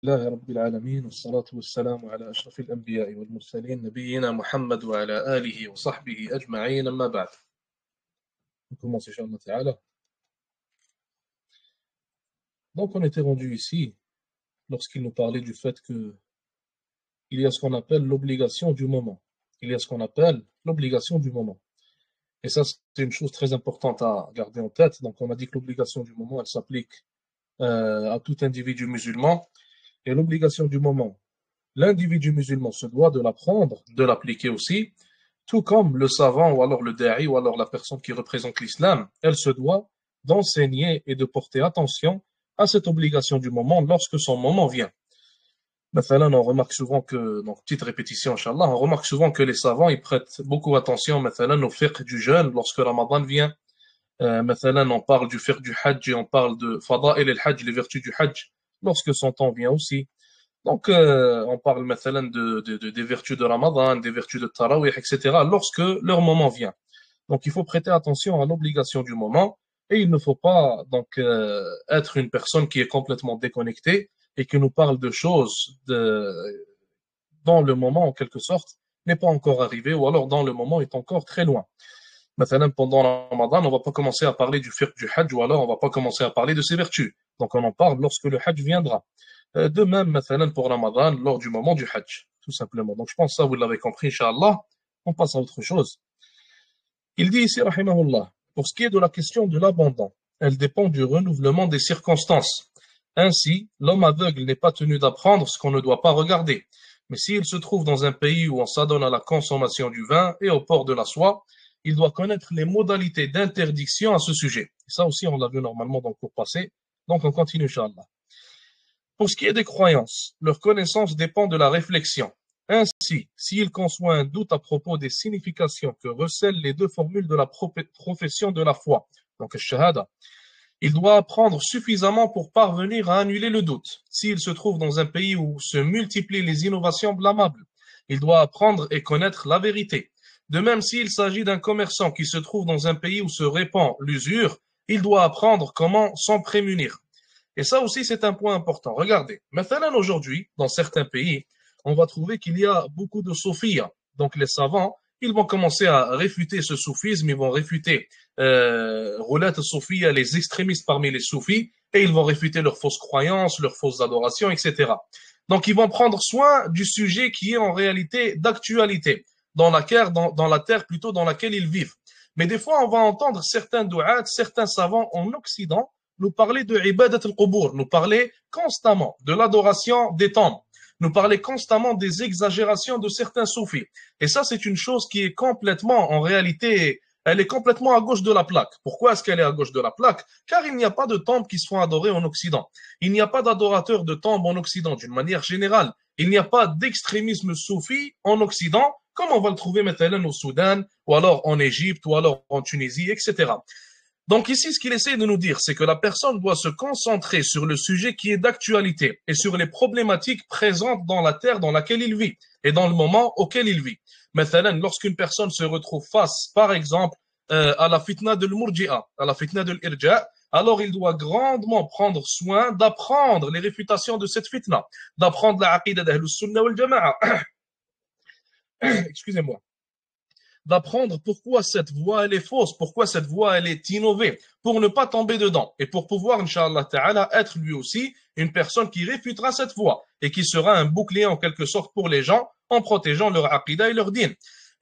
لله رب العالمين والصلاة والسلام على أشرف الأنبياء والمرسلين نبينا محمد وعلى آله وصحبه أجمعين أما بعد. On commence Inch'Allah Ta'ala. Donc on était rendu ici lorsqu'il nous parlait du fait que il y a ce qu'on appelle l'obligation du moment. Il y a ce qu'on appelle l'obligation du moment. Et ça c'est une chose très importante à garder en tête. Donc on a dit que l'obligation du moment elle s'applique à tout individu musulman. Et l'obligation du moment, l'individu musulman se doit de l'apprendre, de l'appliquer aussi, tout comme le savant ou alors le da'i ou alors la personne qui représente l'islam, elle se doit d'enseigner et de porter attention à cette obligation du moment lorsque son moment vient. Mathalan, on remarque souvent que, donc petite répétition, Inch'Allah, on remarque souvent que les savants, ils prêtent beaucoup attention, mathalan, au fiqh du jeûne lorsque Ramadan vient. Mathalan, on parle du fiqh du hajj et on parle de fada'il al-hajj, les vertus du hajj, lorsque son temps vient aussi. Donc, on parle maintenant des vertus de Ramadan, des vertus de Tarawih, etc., lorsque leur moment vient. Donc, il faut prêter attention à l'obligation du moment et il ne faut pas donc être une personne qui est complètement déconnectée et qui nous parle de choses dont le moment, en quelque sorte, n'est pas encore arrivé ou alors dont le moment est encore très loin. Maintenant, pendant le Ramadan, on ne va pas commencer à parler du fiqh du hajj ou alors on ne va pas commencer à parler de ses vertus. Donc, on en parle lorsque le hajj viendra. De même, مثلا, pour Ramadan, lors du moment du Hajj, tout simplement. Donc, je pense que ça, vous l'avez compris, Inch'Allah. On passe à autre chose. Il dit ici, rahimahullah, pour ce qui est de la question de l'abandon, elle dépend du renouvellement des circonstances. Ainsi, l'homme aveugle n'est pas tenu d'apprendre ce qu'on ne doit pas regarder. Mais s'il se trouve dans un pays où on s'adonne à la consommation du vin et au port de la soie, il doit connaître les modalités d'interdiction à ce sujet. Et ça aussi, on l'a vu normalement dans le cours passé. Donc, on continue, Inch'Allah. Pour ce qui est des croyances, leur connaissance dépend de la réflexion. Ainsi, s'il conçoit un doute à propos des significations que recèlent les deux formules de la profession de la foi, donc shahada, il doit apprendre suffisamment pour parvenir à annuler le doute. S'il se trouve dans un pays où se multiplient les innovations blâmables, il doit apprendre et connaître la vérité. De même, s'il s'agit d'un commerçant qui se trouve dans un pays où se répand l'usure, il doit apprendre comment s'en prémunir. Et ça aussi, c'est un point important. Regardez, maintenant aujourd'hui, dans certains pays, on va trouver qu'il y a beaucoup de soufis. Donc les savants, ils vont commencer à réfuter ce soufisme, ils vont réfuter roulette soufia, les extrémistes parmi les soufis, et ils vont réfuter leurs fausses croyances, leurs fausses adorations, etc. Donc ils vont prendre soin du sujet qui est en réalité d'actualité, dans la terre plutôt dans laquelle ils vivent. Mais des fois, on va entendre certains du'at, certains savants en Occident, nous parler de ibadat al-qubur, nous parler constamment de l'adoration des tombes, nous parler constamment des exagérations de certains soufis. Et ça, c'est une chose qui est complètement, en réalité, elle est complètement à gauche de la plaque. Pourquoi est-ce qu'elle est à gauche de la plaque? Car il n'y a pas de tombes qui se font adorer en Occident. Il n'y a pas d'adorateurs de tombes en Occident, d'une manière générale. Il n'y a pas d'extrémisme soufi en Occident, comme on va le trouver maintenant au Soudan, ou alors en Égypte, ou alors en Tunisie, etc. Donc ici, ce qu'il essaie de nous dire, c'est que la personne doit se concentrer sur le sujet qui est d'actualité et sur les problématiques présentes dans la terre dans laquelle il vit et dans le moment auquel il vit. Maintenant, lorsqu'une personne se retrouve face, par exemple, à la fitna de l'murji'a, à la fitna de l'irja', alors il doit grandement prendre soin d'apprendre les réfutations de cette fitna, d'apprendre la aqidah d'Ahlus Sunnah wal Jama'a. Excusez-moi. D'apprendre pourquoi cette voie elle est fausse, pourquoi cette voie elle est innovée, pour ne pas tomber dedans et pour pouvoir, Inch'Allah Ta'ala, être lui aussi une personne qui réfutera cette voie et qui sera un bouclier en quelque sorte pour les gens en protégeant leur aqidah et leur din.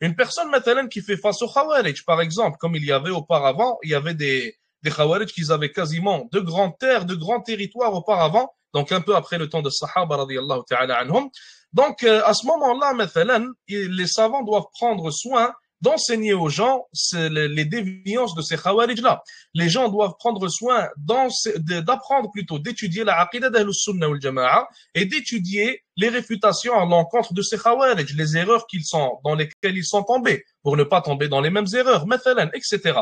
Une personne maintenant qui fait face aux Khawarij, par exemple, comme il y avait auparavant, il y avait des Khawarij qui avaient quasiment de grandes terres, de grands territoires auparavant, donc un peu après le temps de Sahaba radiyallahu ta'ala anhum. Donc à ce moment-là, maintenant, les savants doivent prendre soin d'enseigner aux gens les déviances de ces khawarij-là. Les gens doivent prendre soin d'apprendre plutôt, d'étudier la aqidah d'Ahlus Sunnah wal Jama'a et d'étudier les réfutations à l'encontre de ces khawarij, les erreurs dans lesquelles ils sont tombés, pour ne pas tomber dans les mêmes erreurs, mathalan, etc.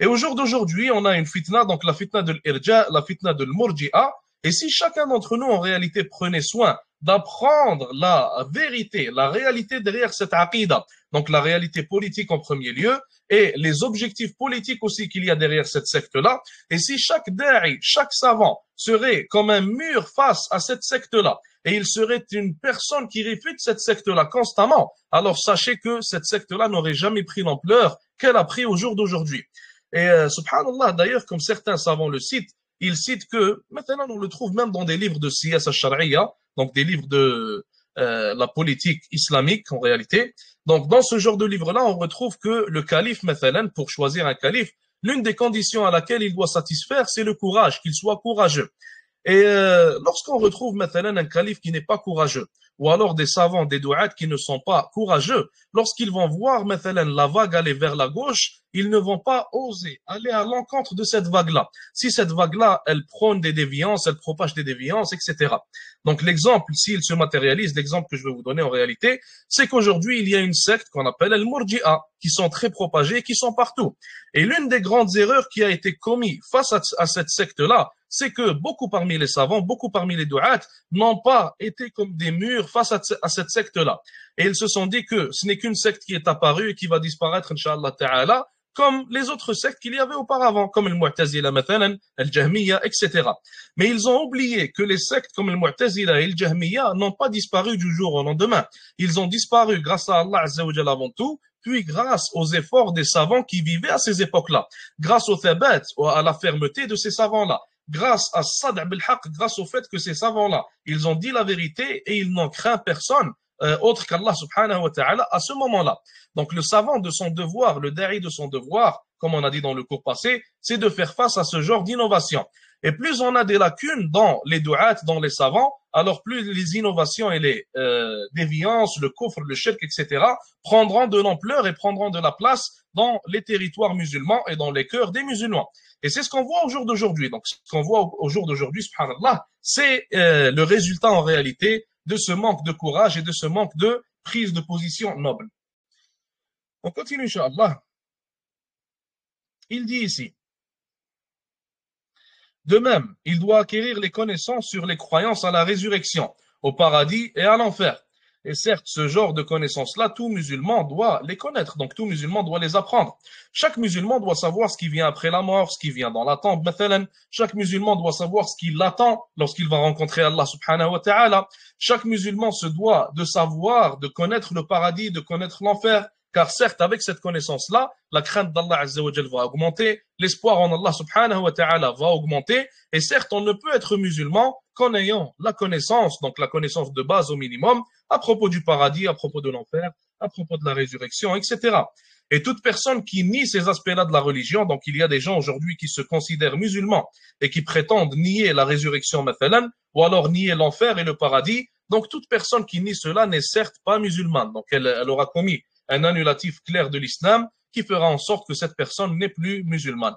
Et au jour d'aujourd'hui, on a une fitna, donc la fitna de l'irja, la fitna de l'murji'a, Et si chacun d'entre nous, en réalité, prenait soin d'apprendre la vérité, la réalité derrière cette aqidah, donc la réalité politique en premier lieu, et les objectifs politiques aussi qu'il y a derrière cette secte-là, et si chaque da'i, chaque savant serait comme un mur face à cette secte-là, et il serait une personne qui réfute cette secte-là constamment, alors sachez que cette secte-là n'aurait jamais pris l'ampleur qu'elle a pris au jour d'aujourd'hui. Et subhanallah, d'ailleurs, comme certains savants le citent, ils citent que, maintenant on le trouve même dans des livres de siyas al-shar'iyya, donc des livres de la politique islamique en réalité. Donc dans ce genre de livre-là, on retrouve que le calife, maintenant, pour choisir un calife, l'une des conditions à laquelle il doit satisfaire, c'est le courage, qu'il soit courageux. Et lorsqu'on retrouve maintenant un calife qui n'est pas courageux, ou alors des savants, des douats qui ne sont pas courageux, lorsqu'ils vont voir maintenant la vague aller vers la gauche, ils ne vont pas oser aller à l'encontre de cette vague-là. Si cette vague-là, elle prône des déviances, elle propage des déviances, etc. Donc l'exemple, s'il se matérialise, l'exemple que je vais vous donner en réalité, c'est qu'aujourd'hui, il y a une secte qu'on appelle Al-Murji'a, qui sont très propagées, qui sont partout. Et l'une des grandes erreurs qui a été commise face à cette secte-là, c'est que beaucoup parmi les savants, beaucoup parmi les douats n'ont pas été comme des murs face à cette secte-là. Et ils se sont dit que ce n'est qu'une secte qui est apparue et qui va disparaître, Inch'Allah Ta'ala, comme les autres sectes qu'il y avait auparavant, comme le Mu'tazila, le Jahmiya, etc. Mais ils ont oublié que les sectes comme le Mu'tazila et le Jahmiya n'ont pas disparu du jour au lendemain. Ils ont disparu grâce à Allah Azza wa Jalla avant tout, puis grâce aux efforts des savants qui vivaient à ces époques-là, grâce au thabat, à la fermeté de ces savants-là, grâce à Sad' bil-Haq, grâce au fait que ces savants-là, ils ont dit la vérité et ils n'ont craint personne autre qu'Allah subhanahu wa ta'ala à ce moment-là. Donc le savant de son devoir, le da'i de son devoir, comme on a dit dans le cours passé, c'est de faire face à ce genre d'innovation. Et plus on a des lacunes dans les du'at, dans les savants, alors plus les innovations et les déviances, le kufr, le shirk, etc. prendront de l'ampleur et prendront de la place dans les territoires musulmans et dans les cœurs des musulmans. Et c'est ce qu'on voit au jour d'aujourd'hui. Donc ce qu'on voit au jour d'aujourd'hui, subhanallah, c'est le résultat en réalité de ce manque de courage et de ce manque de prise de position noble. On continue, Inch'Allah. Il dit ici, de même, il doit acquérir les connaissances sur les croyances à la résurrection, au paradis et à l'enfer. Et certes, ce genre de connaissances-là, tout musulman doit les connaître, donc tout musulman doit les apprendre. Chaque musulman doit savoir ce qui vient après la mort, ce qui vient dans la tombe, mathalan. Chaque musulman doit savoir ce qui l'attend lorsqu'il va rencontrer Allah subhanahu wa ta'ala. Chaque musulman se doit de savoir, de connaître le paradis, de connaître l'enfer. Car certes, avec cette connaissance-là, la crainte d'Allah Azza wa Jal va augmenter, l'espoir en Allah subhanahu wa ta'ala va augmenter, et certes, on ne peut être musulman qu'en ayant la connaissance, donc la connaissance de base au minimum, à propos du paradis, à propos de l'enfer, à propos de la résurrection, etc. Et toute personne qui nie ces aspects-là de la religion, donc il y a des gens aujourd'hui qui se considèrent musulmans et qui prétendent nier la résurrection, mathalan, ou alors nier l'enfer et le paradis, donc toute personne qui nie cela n'est certes pas musulmane, donc elle aura commis un annulatif clair de l'islam qui fera en sorte que cette personne n'est plus musulmane.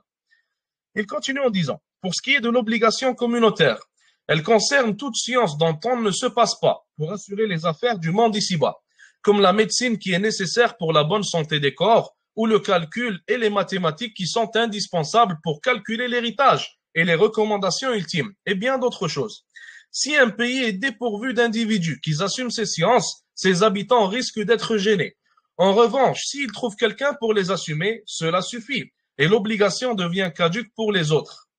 Il continue en disant, pour ce qui est de l'obligation communautaire, elle concerne toute science dont on ne se passe pas pour assurer les affaires du monde ici-bas, comme la médecine qui est nécessaire pour la bonne santé des corps, ou le calcul et les mathématiques qui sont indispensables pour calculer l'héritage et les recommandations ultimes, et bien d'autres choses. Si un pays est dépourvu d'individus qui assument ces sciences, ses habitants risquent d'être gênés. En revanche, s'ils trouvent quelqu'un pour les assumer, cela suffit, et l'obligation devient caduque pour les autres.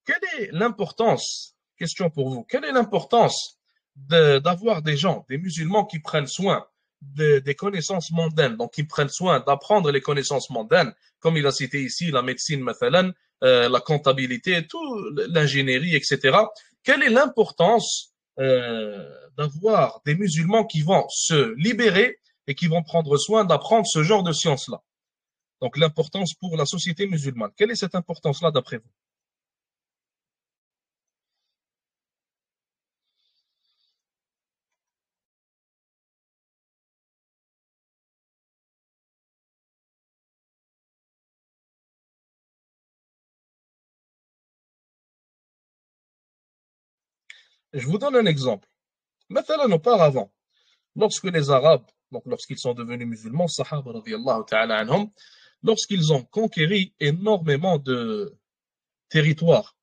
Quelle est l'importance, question pour vous, quelle est l'importance d'avoir des gens, des musulmans qui prennent soin des connaissances mondaines, donc qui prennent soin d'apprendre les connaissances mondaines, comme il a cité ici la médecine, mathalan, la comptabilité, tout, l'ingénierie, etc. Quelle est l'importance d'avoir des musulmans qui vont se libérer et qui vont prendre soin d'apprendre ce genre de sciences-là? Donc l'importance pour la société musulmane. Quelle est cette importance-là d'après vous? Je vous donne un exemple. Maintenant, auparavant, lorsque les Arabes, donc lorsqu'ils sont devenus musulmans, Sahaba radiyallahu ta'ala anhum, lorsqu'ils ont conquéri énormément de territoires,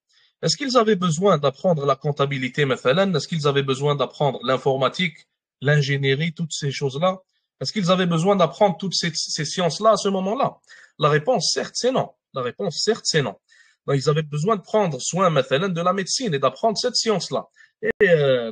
Est-ce qu'ils avaient besoin d'apprendre la comptabilité, mathalan? Est-ce qu'ils avaient besoin d'apprendre l'informatique, l'ingénierie, toutes ces choses-là? Est-ce qu'ils avaient besoin d'apprendre toutes ces sciences-là à ce moment-là? La réponse, certes, c'est non. La réponse, certes, c'est non. Donc, ils avaient besoin de prendre soin, mathalan, de la médecine et d'apprendre cette science-là. Et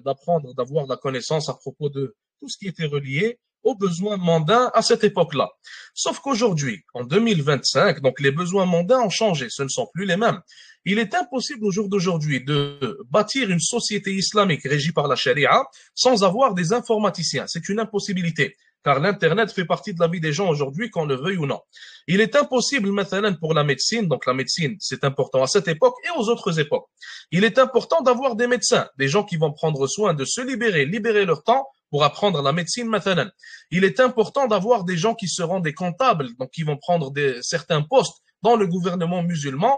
d'apprendre, d'avoir la connaissance à propos de tout ce qui était relié aux besoins mondains à cette époque-là. Sauf qu'aujourd'hui, en 2025, donc les besoins mondains ont changé, ce ne sont plus les mêmes. Il est impossible au jour d'aujourd'hui de bâtir une société islamique régie par la charia sans avoir des informaticiens. C'est une impossibilité, car l'Internet fait partie de la vie des gens aujourd'hui, qu'on le veuille ou non. Il est impossible, maintenant, pour la médecine, donc la médecine, c'est important à cette époque et aux autres époques. Il est important d'avoir des médecins, des gens qui vont prendre soin de se libérer leur temps pour apprendre la médecine, maintenant. Il est important d'avoir des gens qui seront des comptables, donc qui vont prendre certains postes dans le gouvernement musulman,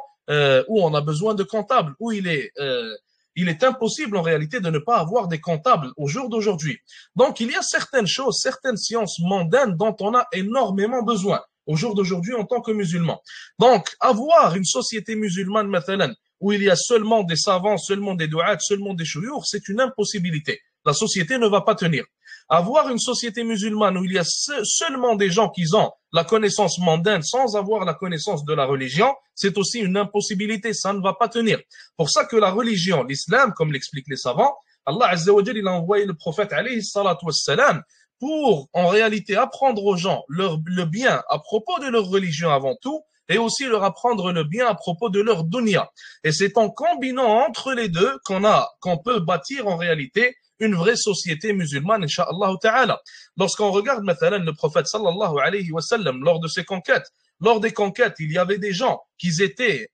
où on a besoin de comptables, où il est impossible en réalité de ne pas avoir des comptables au jour d'aujourd'hui. Donc il y a certaines choses, certaines sciences mondaines dont on a énormément besoin au jour d'aujourd'hui en tant que musulman. Donc avoir une société musulmane, mathalan, où il y a seulement des savants, seulement des douats, seulement des chouyours, c'est une impossibilité. La société ne va pas tenir. Avoir une société musulmane où il y a seulement des gens qui ont la connaissance mondaine sans avoir la connaissance de la religion, c'est aussi une impossibilité, ça ne va pas tenir. Pour ça que la religion, l'islam, comme l'expliquent les savants, Allah Azza wa Jalla, il a envoyé le prophète alayhi salatu wassalam pour en réalité apprendre aux gens le bien à propos de leur religion avant tout, et aussi leur apprendre le bien à propos de leur dunya. Et c'est en combinant entre les deux qu'on peut bâtir en réalité une vraie société musulmane, incha'Allah ta'ala. Lorsqu'on regarde, mathalan, le prophète sallallahu alayhi wa sallam, lors de ses conquêtes, lors des conquêtes, il y avait des gens qui étaient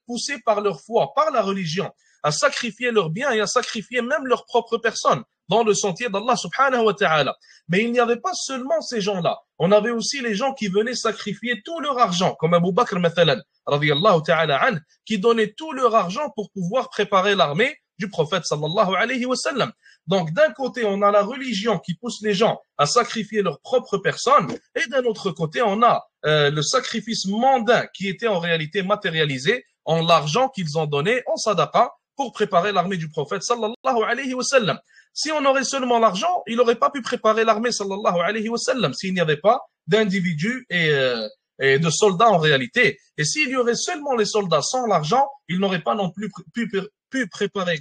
poussés par leur foi, par la religion, à sacrifier leurs biens et à sacrifier même leur propre personne dans le sentier d'Allah subhanahu wa ta'ala. Mais il n'y avait pas seulement ces gens-là. On avait aussi les gens qui venaient sacrifier tout leur argent, comme Abu Bakr, mathalan, radiyallahu ta'ala an, qui donnaient tout leur argent pour pouvoir préparer l'armée du prophète sallallahu alayhi wa sallam. Donc d'un côté, on a la religion qui pousse les gens à sacrifier leur propre personne, et d'un autre côté, on a le sacrifice mondain qui était en réalité matérialisé en l'argent qu'ils ont donné en sadaqa pour préparer l'armée du prophète sallallahu alayhi wa sallam. Si on aurait seulement l'argent, il n'aurait pas pu préparer l'armée sallallahu alayhi wa sallam s'il n'y avait pas d'individus et de soldats en réalité. Et s'il y aurait seulement les soldats sans l'argent, ils n'auraient pas non plus pu préparer,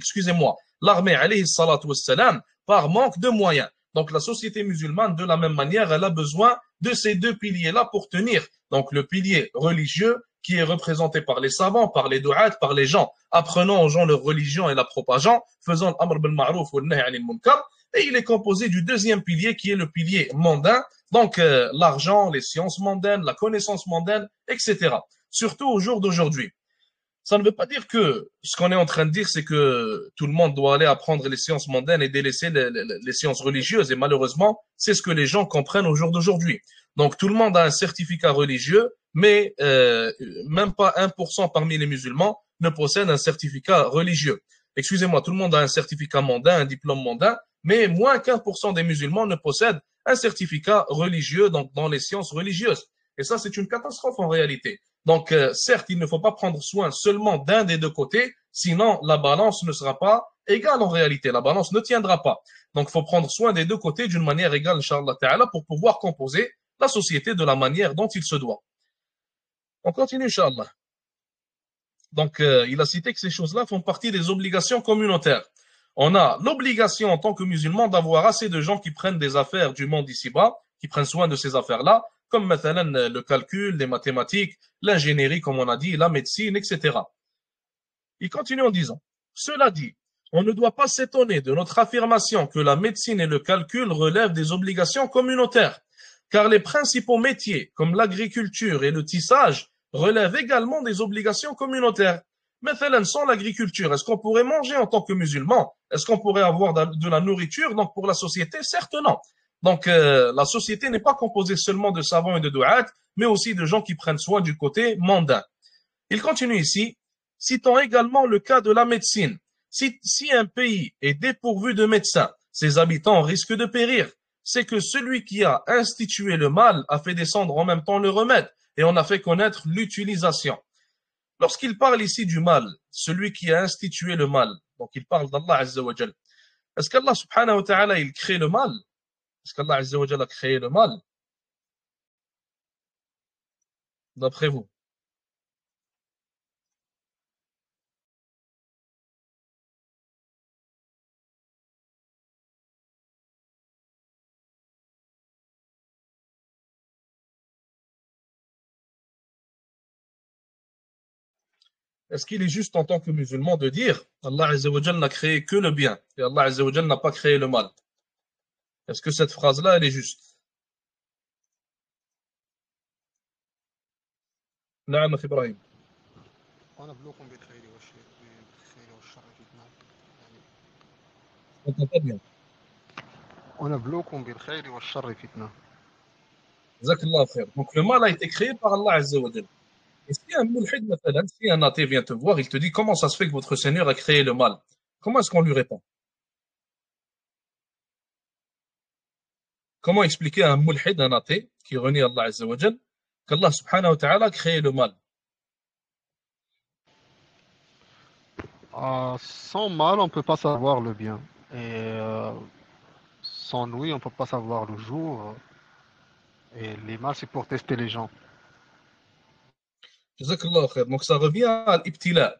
l'armée alayhi salatu wassalam par manque de moyens. Donc la société musulmane, de la même manière, elle a besoin de ces deux piliers-là pour tenir. Donc le pilier religieux qui est représenté par les savants, par les douats, par les gens, apprenant aux gens leur religion et la propageant, faisant l'amr bil ma'ruf wa nahy anil munkar. Et il est composé du deuxième pilier qui est le pilier mondain, donc l'argent, les sciences mondaines, la connaissance mondaine, etc. Surtout au jour d'aujourd'hui. Ça ne veut pas dire que ce qu'on est en train de dire, c'est que tout le monde doit aller apprendre les sciences mondaines et délaisser les sciences religieuses. Et malheureusement, c'est ce que les gens comprennent au jour d'aujourd'hui. Donc tout le monde a un certificat religieux, mais même pas 1% parmi les musulmans ne possède un certificat religieux. Excusez-moi, tout le monde a un certificat mondain, un diplôme mondain, mais moins qu'1% des musulmans ne possèdent un certificat religieux, donc dans les sciences religieuses. Et ça, c'est une catastrophe en réalité. Donc, certes, il ne faut pas prendre soin seulement d'un des deux côtés, sinon la balance ne sera pas égale en réalité. La balance ne tiendra pas. Donc, il faut prendre soin des deux côtés d'une manière égale, Inch'Allah Ta'ala, pour pouvoir composer la société de la manière dont il se doit. On continue, Inch'Allah. Donc, il a cité que ces choses-là font partie des obligations communautaires. On a l'obligation en tant que musulman d'avoir assez de gens qui prennent des affaires du monde ici-bas, qui prennent soin de ces affaires-là, comme maintenant le calcul, les mathématiques, l'ingénierie, comme on a dit, la médecine, etc. Il continue en disant, cela dit, on ne doit pas s'étonner de notre affirmation que la médecine et le calcul relèvent des obligations communautaires, car les principaux métiers, comme l'agriculture et le tissage, relèvent également des obligations communautaires. Maintenant, sans l'agriculture, est-ce qu'on pourrait manger en tant que musulman? Est-ce qu'on pourrait avoir de la nourriture donc pour la société? Certes non. Donc la société n'est pas composée seulement de savants et de douats, mais aussi de gens qui prennent soin du côté mondain. Il continue ici, citant également le cas de la médecine. Si un pays est dépourvu de médecins, ses habitants risquent de périr. C'est que celui qui a institué le mal a fait descendre en même temps le remède et on a fait connaître l'utilisation. Lorsqu'il parle ici du mal, celui qui a institué le mal, donc il parle d'Allah Azza wa Jal. Est-ce qu'Allah subhanahu wa ta'ala, il crée le mal? Est-ce qu'Allah Azza wa Jal a créé le mal? D'après vous? Est-ce qu'il est juste en tant que musulman de dire Allah Azza wa Jal n'a créé que le bien et Allah Azza wa Jal n'a pas créé le mal? Est-ce que cette phrase-là, elle est juste? نعم أخي إبراهيم. ونبلوكم بالخير والشر فتنة يعني On t'entend pas bien. ونبلوكم بالخير والشر فتنة. Jazakallah khair. Donc le mal a été créé par Allah Azza wa Jal. Et si un mulhid, مثلا, si un athée vient te voir, il te dit comment ça se fait que votre Seigneur a créé le mal? Comment est-ce qu'on lui répond? Comment expliquer à un mulhid, un athée, qui renie Allah Azza wa Jal, qu'Allah subhanahu wa ta'ala a créé le mal? Sans mal, on ne peut pas savoir le bien. Et sans nuit, on ne peut pas savoir le jour. Et les mal, c'est pour tester les gens. Jazakallah khair. Donc ça revient à l'ibtila.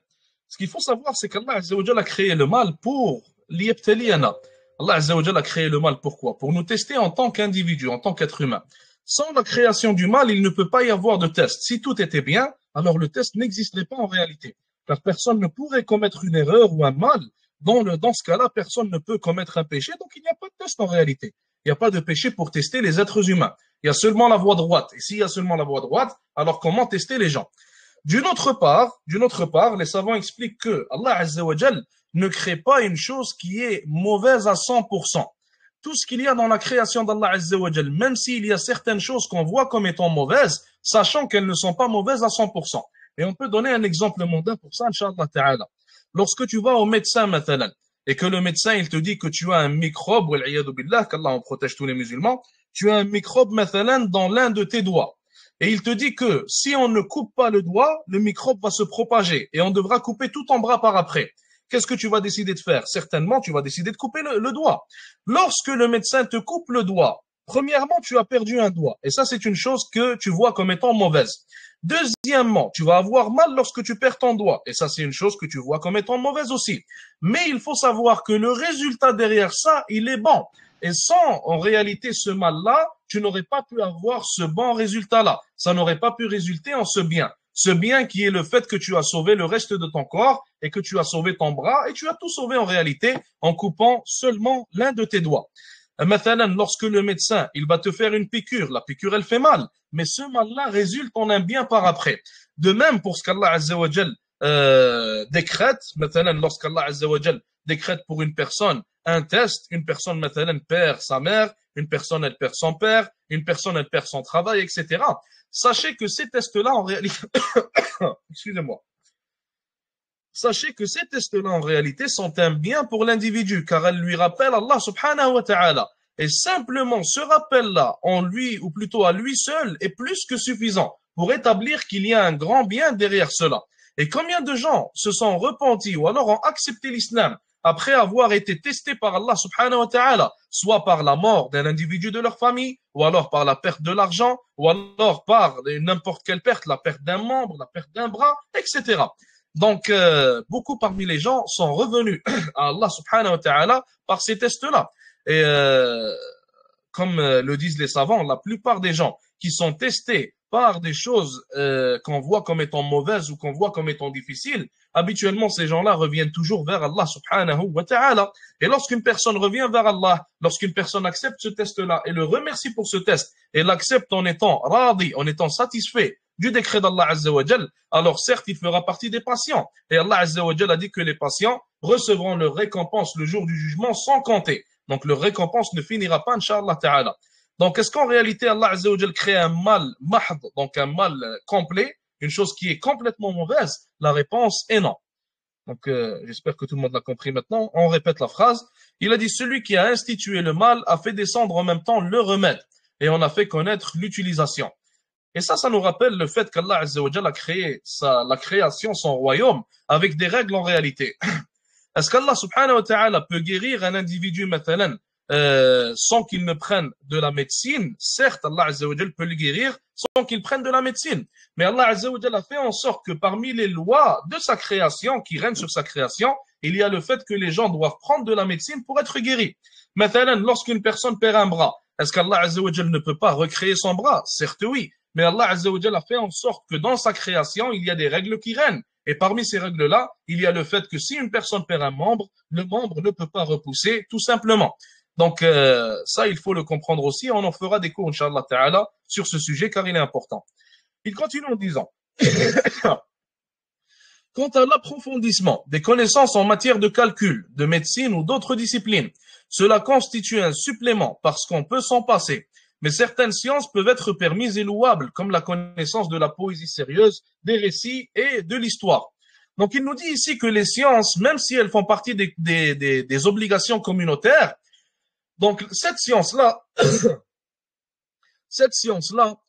Ce qu'il faut savoir, c'est qu'Allah Azza wa Jal a créé le mal pour l'ibtaliyana. Allah Azza wa Jal a créé le mal pourquoi? Pour nous tester en tant qu'individu, en tant qu'être humain. Sans la création du mal, il ne peut pas y avoir de test. Si tout était bien, alors le test n'existerait pas en réalité. Car personne ne pourrait commettre une erreur ou un mal. Dans ce cas-là, personne ne peut commettre un péché, donc il n'y a pas de test en réalité. Il n'y a pas de péché pour tester les êtres humains. Il y a seulement la voie droite. Et s'il y a seulement la voie droite, alors comment tester les gens? D'une autre part, les savants expliquent que Allah Azza wa Jal ne crée pas une chose qui est mauvaise à 100%. Tout ce qu'il y a dans la création d'Allah Azza wa Jal, même s'il y a certaines choses qu'on voit comme étant mauvaises, sachant qu'elles ne sont pas mauvaises à 100%. Et on peut donner un exemple mondain pour ça, Inch'Allah Ta'ala. Lorsque tu vas au médecin, maintenant, et que le médecin, il te dit que tu as un microbe, billah, qu'Allah en protège tous les musulmans, tu as un microbe, maintenant, dans l'un de tes doigts. Et il te dit que si on ne coupe pas le doigt, le microbe va se propager et on devra couper tout ton bras par après. Qu'est-ce que tu vas décider de faire? Certainement, tu vas décider de couper le doigt. Lorsque le médecin te coupe le doigt, premièrement, tu as perdu un doigt. Et ça, c'est une chose que tu vois comme étant mauvaise. Deuxièmement, tu vas avoir mal lorsque tu perds ton doigt. Et ça, c'est une chose que tu vois comme étant mauvaise aussi. Mais il faut savoir que le résultat derrière ça, il est bon. Et sans, en réalité, ce mal-là, tu n'aurais pas pu avoir ce bon résultat-là. Ça n'aurait pas pu résulter en ce bien. Ce bien qui est le fait que tu as sauvé le reste de ton corps et que tu as sauvé ton bras et tu as tout sauvé en réalité en coupant seulement l'un de tes doigts. Mathalan, lorsque le médecin, il va te faire une piqûre, la piqûre, elle fait mal, mais ce mal-là résulte en un bien par après. De même, pour ce qu'Allah Azza wa Jal décrète, mathalan, lorsqu'Allah Azza wa Jal décrète pour une personne un test, une personne, mathalan, perd sa mère, une personne, elle perd son père, une personne, elle perd son travail, etc. Sachez que ces tests-là, en réalité, excusez-moi, sachez que ces tests-là, en réalité, sont un bien pour l'individu, car elles lui rappellent Allah subhanahu wa ta'ala. Et simplement, ce rappel-là, en lui, ou plutôt à lui seul, est plus que suffisant pour établir qu'il y a un grand bien derrière cela. Et combien de gens se sont repentis ou alors ont accepté l'islam après avoir été testés par Allah subhanahu wa ta'ala, soit par la mort d'un individu de leur famille, ou alors par la perte de l'argent, ou alors par n'importe quelle perte, la perte d'un membre, la perte d'un bras, etc. Donc, beaucoup parmi les gens sont revenus à Allah subhanahu wa ta'ala par ces tests-là. Et comme le disent les savants, la plupart des gens qui sont testés par des choses qu'on voit comme étant mauvaises ou qu'on voit comme étant difficiles, habituellement ces gens-là reviennent toujours vers Allah subhanahu wa ta'ala. Et lorsqu'une personne revient vers Allah, lorsqu'une personne accepte ce test-là et le remercie pour ce test et l'accepte en étant radi, en étant satisfait du décret d'Allah Azza wa Jal, alors certes il fera partie des patients. Et Allah Azza wa Jal a dit que les patients recevront leur récompense le jour du jugement sans compter. Donc leur récompense ne finira pas, Inch'Allah Ta'ala. Donc est-ce qu'en réalité Allah Azza wa Jal crée un mal mahd, donc un mal complet, une chose qui est complètement mauvaise? La réponse est non. Donc j'espère que tout le monde l'a compris maintenant. On répète la phrase. Il a dit celui qui a institué le mal a fait descendre en même temps le remède et on a fait connaître l'utilisation. Et ça nous rappelle le fait qu'Allah Azza wa Jalla a créé la création, son royaume, avec des règles en réalité. Est-ce qu'Allah subhanahu wa ta'ala peut guérir un individu, mathalan, sans qu'il ne prenne de la médecine? Certes, Allah Azza wa Jalla peut le guérir sans qu'il prenne de la médecine. Mais Allah Azza wa Jalla a fait en sorte que parmi les lois de sa création, qui règnent sur sa création, il y a le fait que les gens doivent prendre de la médecine pour être guéris. Mathalan, lorsqu'une personne perd un bras, est-ce qu'Allah Azza wa Jalla ne peut pas recréer son bras? Certes oui. Mais Allah Azza wa Jalla a fait en sorte que dans sa création, il y a des règles qui règnent. Et parmi ces règles-là, il y a le fait que si une personne perd un membre, le membre ne peut pas repousser, tout simplement. Donc ça, il faut le comprendre aussi. On en fera des cours, Inch'Allah Ta'ala, sur ce sujet, car il est important. Il continue en disant, quant à l'approfondissement des connaissances en matière de calcul, de médecine ou d'autres disciplines, cela constitue un supplément parce qu'on peut s'en passer. Mais certaines sciences peuvent être permises et louables, comme la connaissance de la poésie sérieuse, des récits et de l'histoire. Donc il nous dit ici que les sciences, même si elles font partie des obligations communautaires, donc cette science-là,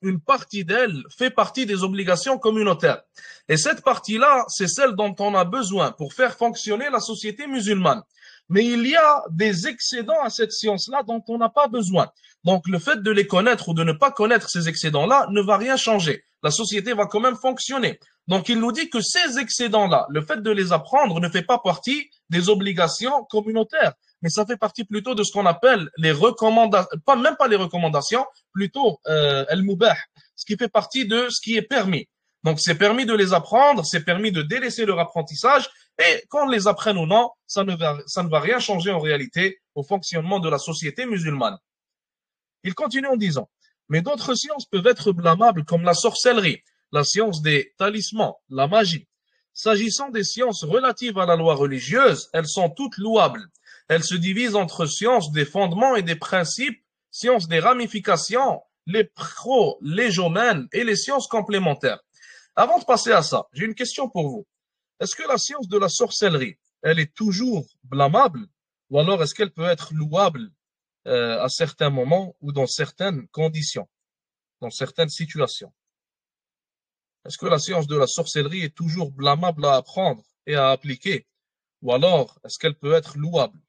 une partie d'elle fait partie des obligations communautaires. Et cette partie-là, c'est celle dont on a besoin pour faire fonctionner la société musulmane. Mais il y a des excédents à cette science-là dont on n'a pas besoin. Donc le fait de les connaître ou de ne pas connaître ces excédents-là ne va rien changer. La société va quand même fonctionner. Donc il nous dit que ces excédents-là, le fait de les apprendre ne fait pas partie des obligations communautaires, mais ça fait partie plutôt de ce qu'on appelle les recommandations, même pas les recommandations, plutôt al-mubah, ce qui fait partie de ce qui est permis. Donc c'est permis de les apprendre, c'est permis de délaisser leur apprentissage, et qu'on les apprenne ou non, ça ne va rien changer en réalité au fonctionnement de la société musulmane. Il continue en disant, mais d'autres sciences peuvent être blâmables comme la sorcellerie, la science des talismans, la magie. S'agissant des sciences relatives à la loi religieuse, elles sont toutes louables. Elles se divisent entre sciences des fondements et des principes, sciences des ramifications, les prolégomènes et les sciences complémentaires. Avant de passer à ça, j'ai une question pour vous. Est-ce que la science de la sorcellerie, elle est toujours blâmable, ou alors est-ce qu'elle peut être louable à certains moments ou dans certaines conditions, dans certaines situations? Est-ce que la science de la sorcellerie est toujours blâmable à apprendre et à appliquer, ou alors est-ce qu'elle peut être louable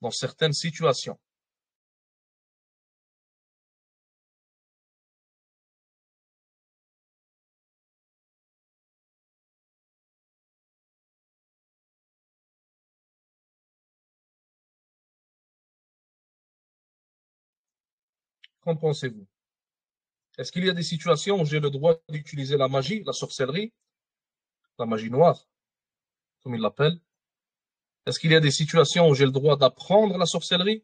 dans certaines situations? Qu'en pensez-vous? Est-ce qu'il y a des situations où j'ai le droit d'utiliser la magie, la sorcellerie, la magie noire, comme ils l'appellent? Est-ce qu'il y a des situations où j'ai le droit d'apprendre la sorcellerie?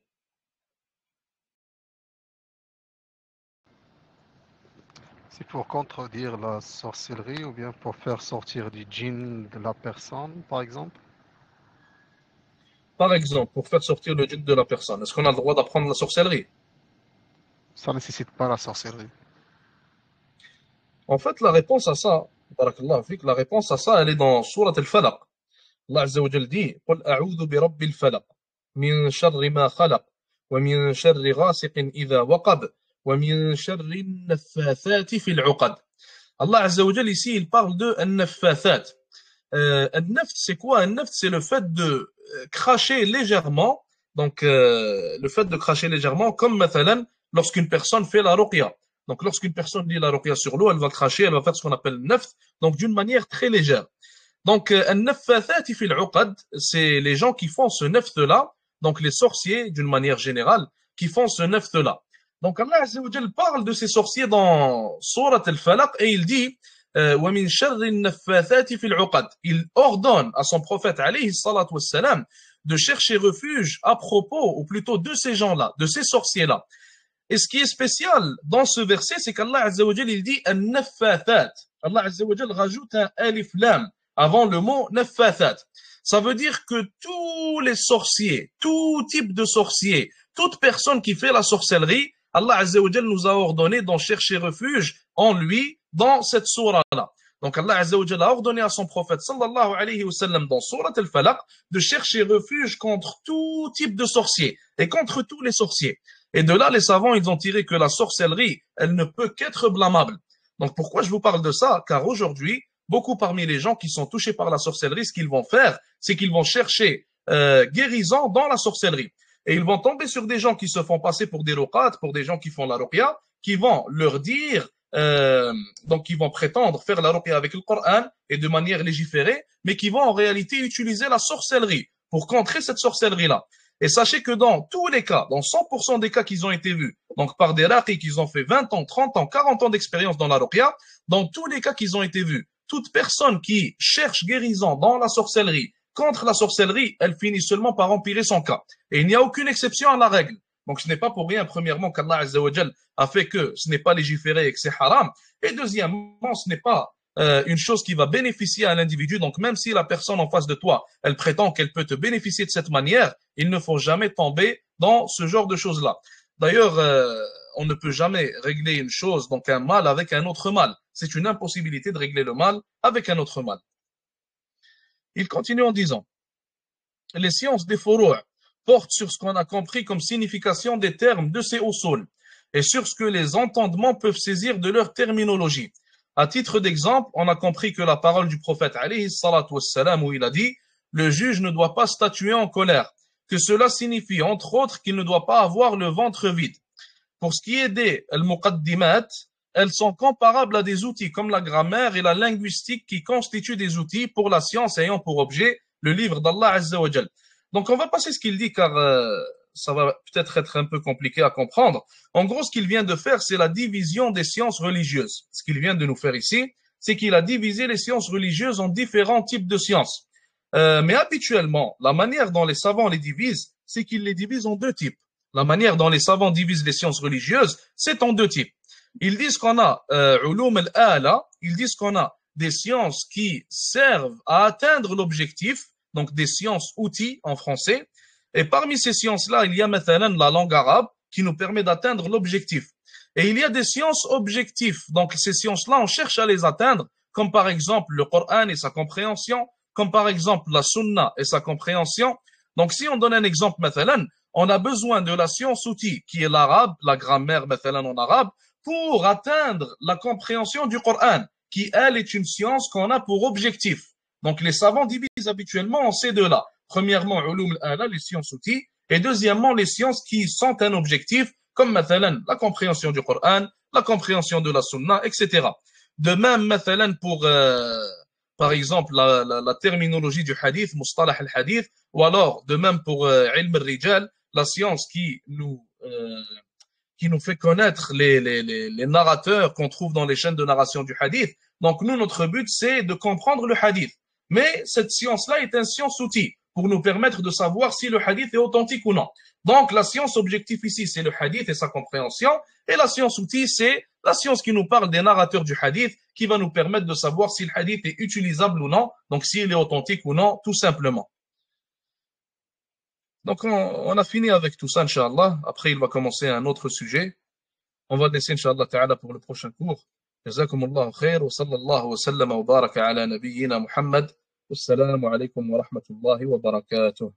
C'est pour contredire la sorcellerie ou bien pour faire sortir du djinn de la personne, par exemple? Par exemple, pour faire sortir le djinn de la personne, est-ce qu'on a le droit d'apprendre la sorcellerie? Ça ne nécessite pas la sorcellerie. En fait, la réponse à ça, barakallahu fik, la réponse à ça, elle est dans Surat al-Falaq. Allah Azza wa Jal dit قل أعوذ برب الفلق من شر ما خلق ومن شر غاسق إذا وقب ومن شر النفاثات في العقد. Allah Azza wa Jal ici, il parle de النفاثات. النفث, c'est quoi? النفث, c'est le fait de cracher légèrement. Donc, le fait de cracher légèrement, comme مثلا, lorsqu'une personne fait la ruqya. Donc, lorsqu'une personne lit la ruqya sur l'eau, elle va cracher, elle va faire ce qu'on appelle nafth, donc d'une manière très légère. Donc, النفاثات في العقد, c'est les gens qui font ce nafth-là, donc les sorciers d'une manière générale, qui font ce nafth-là. Donc, Allah Azza wa Jal parle de ces sorciers dans Surat al-Falaq et il dit وَمِن شَرِّ النَّفَّاثَاتِ فِي الْعُقَدِ. Il ordonne à son prophète alayhi salatu wassalam de chercher refuge à propos, ou plutôt de ces gens-là, de ces sorciers-là. Et ce qui est spécial dans ce verset, c'est qu'Allah Azza wa Jal, il dit النفاثات. Allah Azza wa Jal rajoute un alif lam avant le mot naffathat. Ça veut dire que tous les sorciers, tout type de sorcier, toute personne qui fait la sorcellerie, Allah Azza wa Jal nous a ordonné d'en chercher refuge en lui dans cette sourate-là. Donc Allah Azza wa Jal a ordonné à son prophète sallallahu alayhi wa sallam dans Surat al-Falaq de chercher refuge contre tout type de sorcier et contre tous les sorciers. Et de là, les savants, ils ont tiré que la sorcellerie, elle ne peut qu'être blâmable. Donc pourquoi je vous parle de ça? Car aujourd'hui, beaucoup parmi les gens qui sont touchés par la sorcellerie, ce qu'ils vont faire, c'est qu'ils vont chercher guérison dans la sorcellerie. Et ils vont tomber sur des gens qui se font passer pour des ruqat, pour des gens qui font la ruqya, qui vont leur dire, donc qui vont prétendre faire la ruqya avec le Coran et de manière légiférée, mais qui vont en réalité utiliser la sorcellerie pour contrer cette sorcellerie-là. Et sachez que dans tous les cas, dans 100% des cas qui ont été vus, donc par des raqis qui ont fait 20 ans, 30 ans, 40 ans d'expérience dans la ruqya, dans tous les cas qui ont été vus, toute personne qui cherche guérison dans la sorcellerie, contre la sorcellerie, elle finit seulement par empirer son cas. Et il n'y a aucune exception à la règle. Donc ce n'est pas pour rien, premièrement, qu'Allah Azza wa Jal a fait que ce n'est pas légiféré et que c'est haram. Et deuxièmement, ce n'est pas une chose qui va bénéficier à l'individu. Donc même si la personne en face de toi, elle prétend qu'elle peut te bénéficier de cette manière, il ne faut jamais tomber dans ce genre de choses-là. D'ailleurs, on ne peut jamais régler une chose, donc un mal avec un autre mal. C'est une impossibilité de régler le mal avec un autre mal. Il continue en disant, les sciences des furu' portent sur ce qu'on a compris comme signification des termes de ces usul et sur ce que les entendements peuvent saisir de leur terminologie. À titre d'exemple, on a compris que la parole du prophète alayhi salatu wassalam où il a dit « Le juge ne doit pas statuer en colère », que cela signifie entre autres qu'il ne doit pas avoir le ventre vide. Pour ce qui est des al-muqaddimat, elles sont comparables à des outils comme la grammaire et la linguistique qui constituent des outils pour la science ayant pour objet le livre d'Allah Azza wa Jal. Donc on va passer ce qu'il dit car ça va peut-être être un peu compliqué à comprendre. En gros, ce qu'il vient de faire, c'est la division des sciences religieuses. Ce qu'il vient de nous faire ici, c'est qu'il a divisé les sciences religieuses en différents types de sciences. Mais habituellement, la manière dont les savants les divisent, c'est qu'ils les divisent en deux types. La manière dont les savants divisent les sciences religieuses, c'est en deux types. Ils disent qu'on a ulum al-ala, ils disent qu'on a des sciences qui servent à atteindre l'objectif, donc des sciences outils en français. Et parmi ces sciences-là, il y a maintenant la langue arabe qui nous permet d'atteindre l'objectif. Et il y a des sciences objectifs. Donc ces sciences-là, on cherche à les atteindre, comme par exemple le Coran et sa compréhension, comme par exemple la Sunna et sa compréhension. Donc si on donne un exemple maintenant, on a besoin de la science outil qui est l'arabe, la grammaire maintenant en arabe, pour atteindre la compréhension du Coran, qui elle est une science qu'on a pour objectif. Donc les savants divisent habituellement en ces deux-là. Premièrement, ulum al-ala, les sciences outils, et deuxièmement, les sciences qui sont un objectif, comme mathalan, la compréhension du Coran, la compréhension de la Sunna, etc. De même, mathalan, pour, par exemple, la terminologie du hadith, mustalah al-hadith, ou alors, de même pour ilm al-rijal, la science qui nous fait connaître les narrateurs qu'on trouve dans les chaînes de narration du hadith. Donc nous, notre but, c'est de comprendre le hadith. Mais cette science-là est une science outil pour nous permettre de savoir si le hadith est authentique ou non. Donc la science objectif ici, c'est le hadith et sa compréhension. Et la science outil, c'est la science qui nous parle des narrateurs du hadith, qui va nous permettre de savoir si le hadith est utilisable ou non, donc s'il est authentique ou non, tout simplement. Donc on a fini avec tout ça, Inch'Allah. Après, il va commencer un autre sujet. On va laisser, Inch'Allah Ta'ala, pour le prochain cours. جزاكم الله خير وصلى الله وسلم وبارك على نبينا محمد والسلام عليكم ورحمة الله وبركاته.